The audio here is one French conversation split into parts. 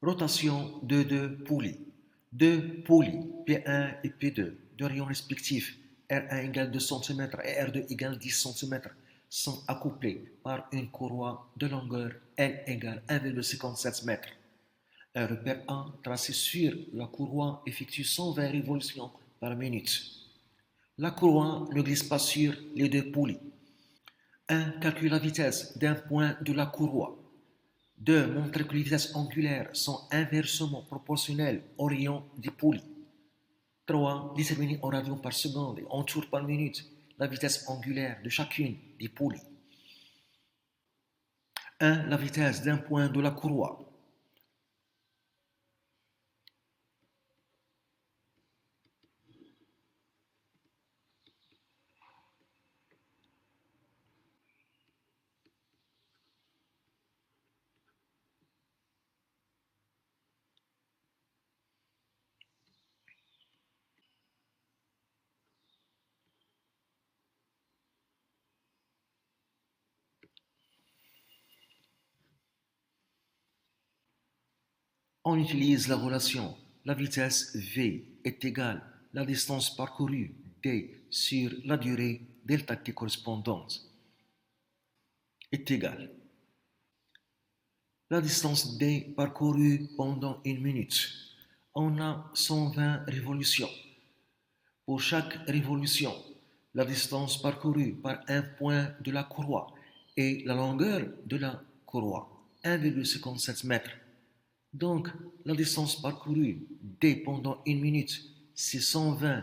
Rotation de deux poulies. Deux poulies, P1 et P2, de rayons respectifs, R1 égale 2 cm et R2 égale 10 cm, sont accouplés par une courroie de longueur L égale 1,57 m. Un repère A tracé sur la courroie effectue 120 révolutions par minute. La courroie ne glisse pas sur les deux poulies. 1. Calcule la vitesse d'un point de la courroie. 2. Montre que les vitesses angulaires sont inversement proportionnelles au rayon des poulies. 3. Déterminer en radians par seconde et en tours par minute la vitesse angulaire de chacune des poulies. 1. La vitesse d'un point de la courroie. On utilise la relation la vitesse v est égale à la distance parcourue d sur la durée delta t correspondante est égale la distance d parcourue pendant une minute. On a 120 révolutions. Pour chaque révolution, la distance parcourue par un point de la courroie et la longueur de la courroie, 1,57 m. Donc, la distance parcourue d pendant une minute, c'est 120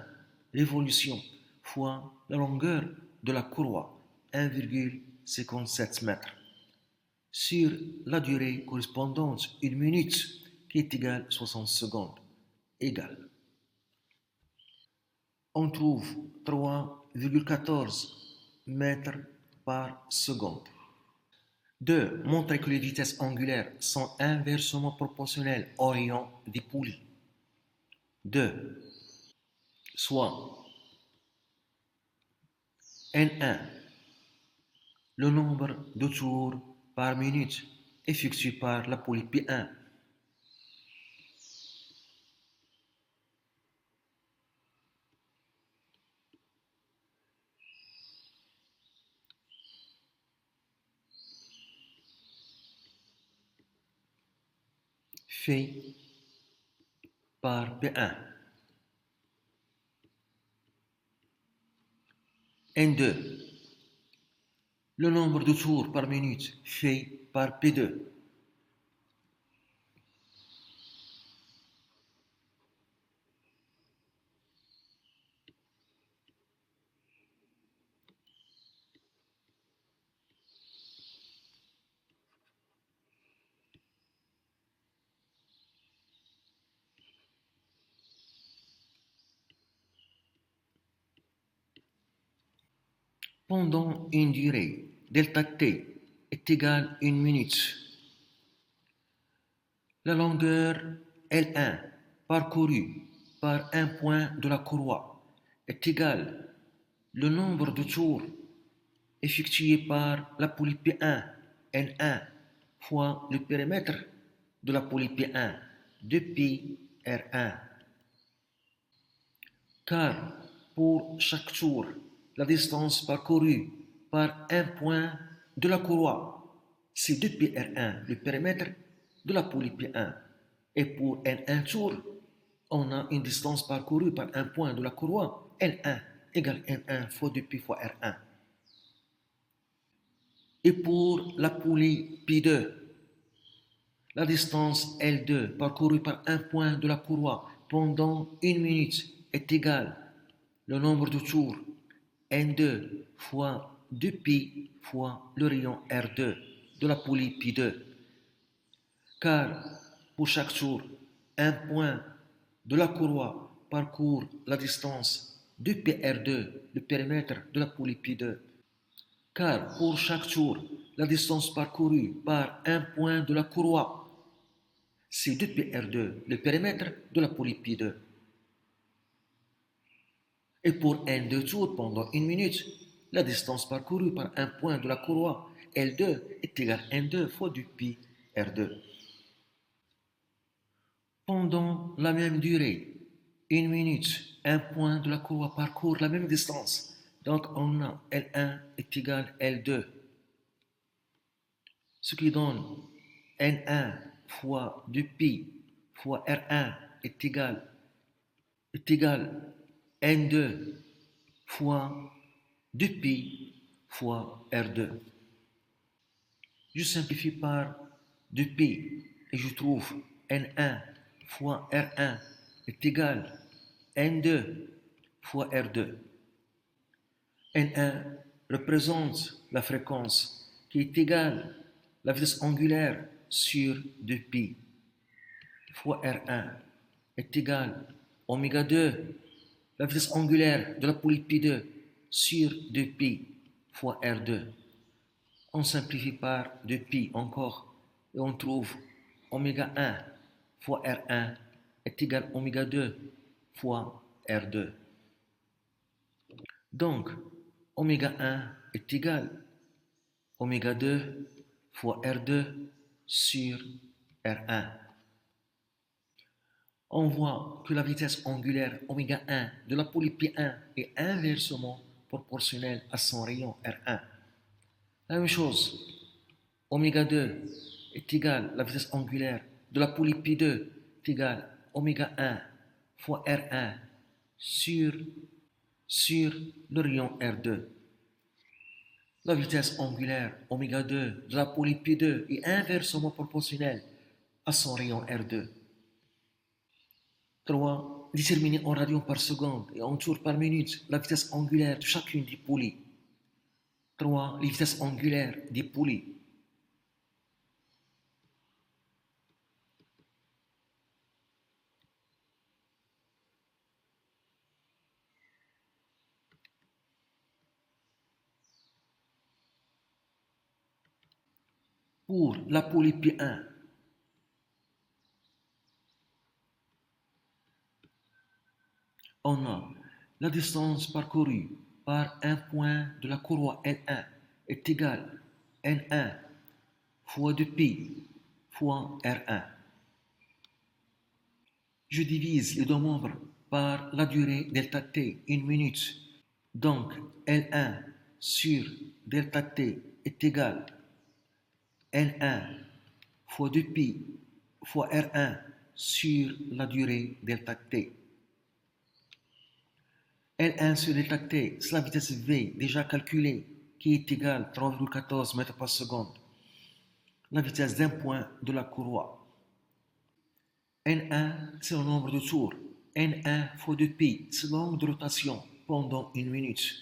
révolutions fois la longueur de la courroie, 1,57 m. Sur la durée correspondante, une minute, qui est égale à 60 secondes, égale. On trouve 3,14 mètres par seconde. 2. Montrer que les vitesses angulaires sont inversement proportionnelles au rayon des poulies. 2. Soit N1, le nombre de tours par minute effectué par la poulie P1. Fait par P1. N2, le nombre de tours par minute fait par P2. Pendant une durée, delta t est égale à 1 minute. La longueur L1 parcourue par un point de la courroie est égale au nombre de tours effectués par la poulie P1 N1 fois le périmètre de la poulie P1 2pi R1. Car pour chaque tour, la distance parcourue par un point de la courroie, c'est 2pi R1, le périmètre de la poulie P1. Et pour N1 tour, on a une distance parcourue par un point de la courroie, L1 égale N1 fois 2pi fois R1. Et pour la poulie P2, la distance L2 parcourue par un point de la courroie pendant une minute est égale au nombre de tours N2 fois 2pi fois le rayon R2 de la poulie P2. Car pour chaque tour, un point de la courroie parcourt la distance 2pr2, le périmètre de la poulie P2. Car pour chaque tour, la distance parcourue par un point de la courroie, c'est 2pr2, le périmètre de la poulie P2. Et pour N2 tours pendant une minute, la distance parcourue par un point de la courroie L2 est égale à N2 fois 2pi R2. pendant la même durée. Une minute, un point de la courroie parcourt la même distance. Donc on a L1 est égal à L2. Ce qui donne N1 fois 2pi fois R1 est égal N2 fois 2pi fois R2. Je simplifie par 2pi et je trouve N1 fois R1 est égal N2 fois R2. N1 représente la fréquence qui est égale à la vitesse angulaire sur 2pi fois R1 est égal à oméga 2, la vitesse angulaire de la poulie pi2 sur 2pi fois R2. On simplifie par 2pi encore et on trouve oméga 1 fois R1 est égal à oméga 2 fois R2. Donc, oméga 1 est égal à oméga 2 fois R2 sur R1. On voit que la vitesse angulaire oméga 1 de la poulie P1 est inversement proportionnelle à son rayon R1. La même chose, oméga 2 est égal à la vitesse angulaire de la poulie P2 est égal à oméga 1 fois R1 sur le rayon R2. La vitesse angulaire oméga 2 de la poulie P2 est inversement proportionnelle à son rayon R2. 3. Déterminer en radians par seconde et en tours par minute la vitesse angulaire de chacune des poulies. 3. Les vitesses angulaires des poulies. Pour la poulie P1, on a la distance parcourue par un point de la courroie L1 est égale à N1 fois 2pi fois R1. Je divise les deux membres par la durée delta t, une minute. Donc L1 sur delta t est égal à N1 fois 2pi fois R1 sur la durée delta t. L1 sur delta t, c'est la vitesse V déjà calculée qui est égale à 3,14 mètres par seconde. La vitesse d'un point de la courroie. N1, c'est le nombre de tours. N1 fois 2pi, c'est l'angle de rotation pendant une minute.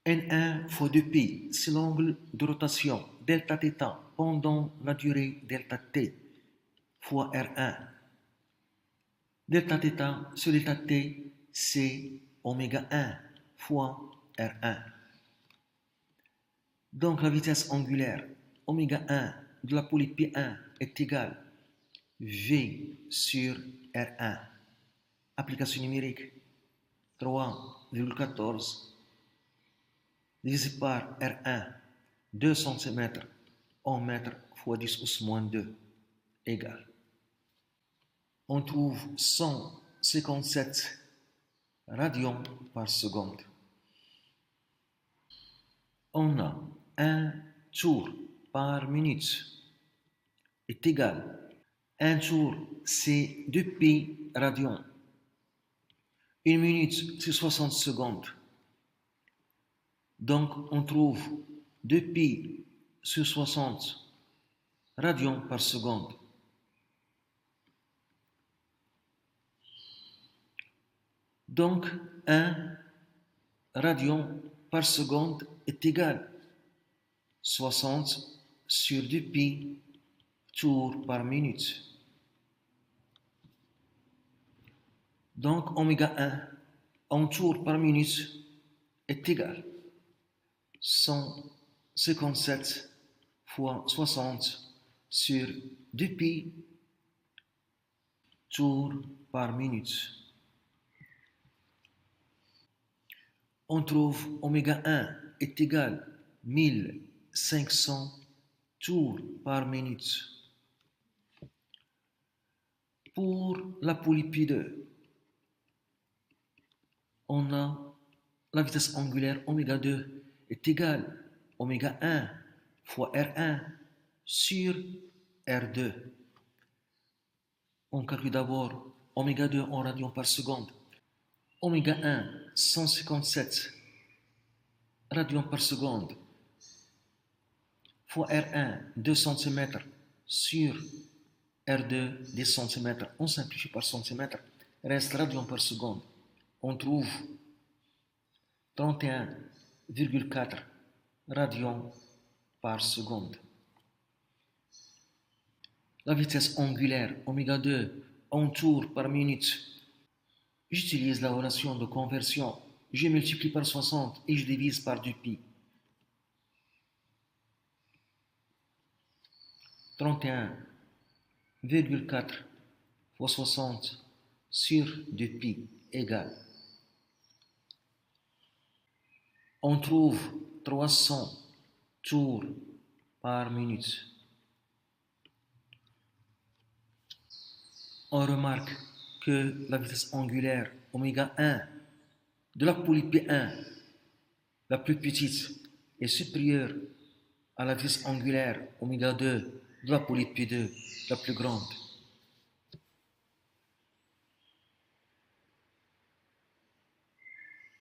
N1 fois 2pi, c'est l'angle de rotation delta θ pendant la durée delta t fois R1. Delta θ sur delta t, c'est oméga 1 fois R1. Donc la vitesse angulaire oméga 1 de la poulie P1 est égale à V sur R1. Application numérique 3,14 divisé par R1, 2 cm en mètres fois 10 pouces moins 2 égale. On trouve 157 radians par seconde. On a un tour par minute est égal. Un tour, c'est 2pi radians. Une minute, c'est 60 secondes. Donc, on trouve 2pi sur 60 radians par seconde. Donc, 1 radian par seconde est égal à 60 sur 2pi tours par minute. Donc, oméga 1 en tours par minute est égal à 157 fois 60 sur 2pi tours par minute. On trouve oméga 1 est égal à 1500 tours par minute. Pour la poulie P2, on a la vitesse angulaire oméga 2 est égale oméga 1 fois R1 sur R2. On calcule d'abord oméga 2 en radians par seconde. Oméga 1, 157 radians par seconde fois R1, 2 cm sur R2, des centimètres. On simplifie par centimètre, reste radians par seconde. On trouve 31,4 radians par seconde. La vitesse angulaire oméga 2 en tours par minute. J'utilise la relation de conversion. Je multiplie par 60 et je divise par du pi. 31,4 fois 60 sur du pi égale. On trouve 300 tours par minute. On remarque que la vitesse angulaire oméga 1 de la poulie P1, la plus petite, est supérieure à la vitesse angulaire oméga 2 de la poulie P2, la plus grande.